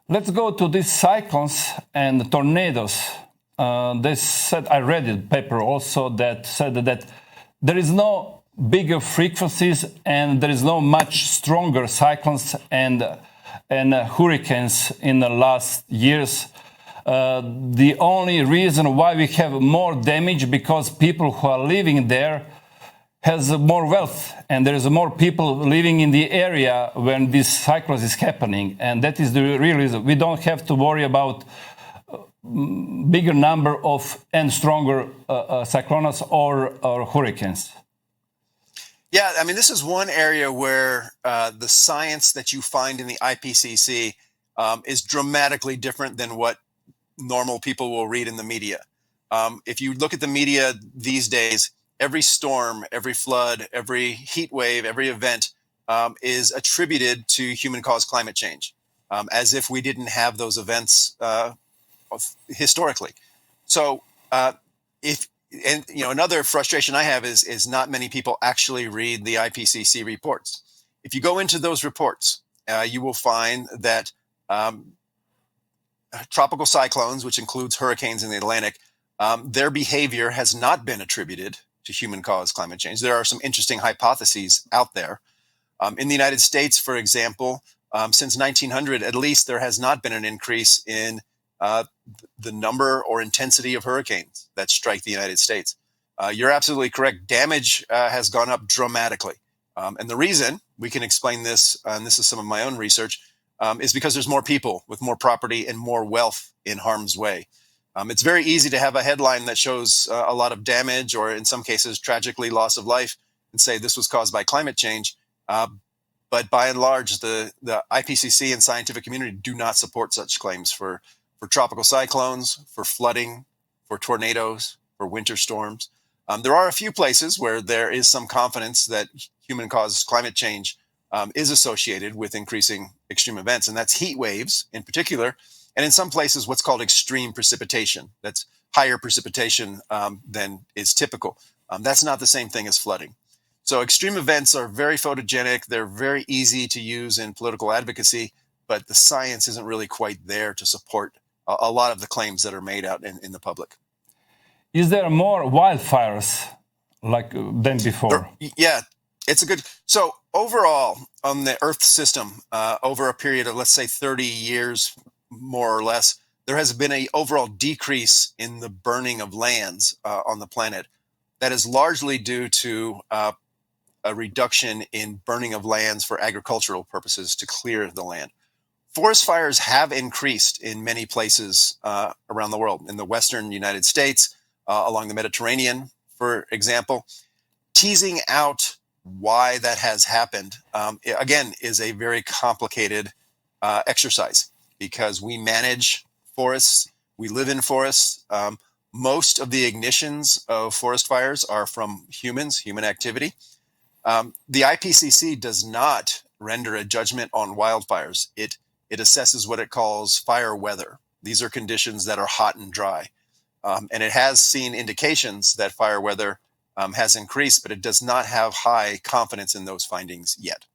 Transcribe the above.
Let's go to these cyclones and tornadoes. They said, I read a paper also that said that there is no bigger frequencies and there is no much stronger cyclones and hurricanes in the last years. The only reason why we have more damage because people who are living there has more wealth, and there is more people living in the area when this cyclone is happening, and that is the real reason. We don't have to worry about bigger number of and stronger cyclones or hurricanes. Yeah, I mean, this is one area where the science that you find in the IPCC is dramatically different than what normal people will read in the media. If you look at the media these days, every storm, every flood, every heat wave, every event is attributed to human-caused climate change, as if we didn't have those events historically. So, another frustration I have is not many people actually read the IPCC reports. If you go into those reports, you will find that tropical cyclones, which includes hurricanes in the Atlantic, their behavior has not been attributed to human-caused climate change. There are some interesting hypotheses out there. In the United States, for example, since 1900, at least, there has not been an increase in the number or intensity of hurricanes that strike the United States. You're absolutely correct. Damage has gone up dramatically. And the reason, we can explain this, and this is some of my own research, is because there's more people with more property and more wealth in harm's way. It's very easy to have a headline that shows a lot of damage, or in some cases, tragically loss of life, and say this was caused by climate change. But by and large, the IPCC and scientific community do not support such claims for tropical cyclones, for flooding, for tornadoes, for winter storms. There are a few places where there is some confidence that human-caused climate change is associated with increasing extreme events, and that's heat waves in particular, and in some places what's called extreme precipitation. That's higher precipitation than is typical. That's not the same thing as flooding. So extreme events are very photogenic. They're very easy to use in political advocacy, but the science isn't really quite there to support a lot of the claims that are made out in the public. Is there more wildfires than before? Yeah, it's a good. So overall, on the Earth system, over a period of, let's say, 30 years, more or less, there has been an overall decrease in the burning of lands on the planet. That is largely due to a reduction in burning of lands for agricultural purposes to clear the land. Forest fires have increased in many places around the world, in the western United States, along the Mediterranean, for example. Teasing out why that has happened, again, is a very complicated exercise, because we manage forests, we live in forests. Most of the ignitions of forest fires are from humans, human activity. The IPCC does not render a judgment on wildfires. It assesses what it calls fire weather. These are conditions that are hot and dry. And it has seen indications that fire weather has increased, but it does not have high confidence in those findings yet.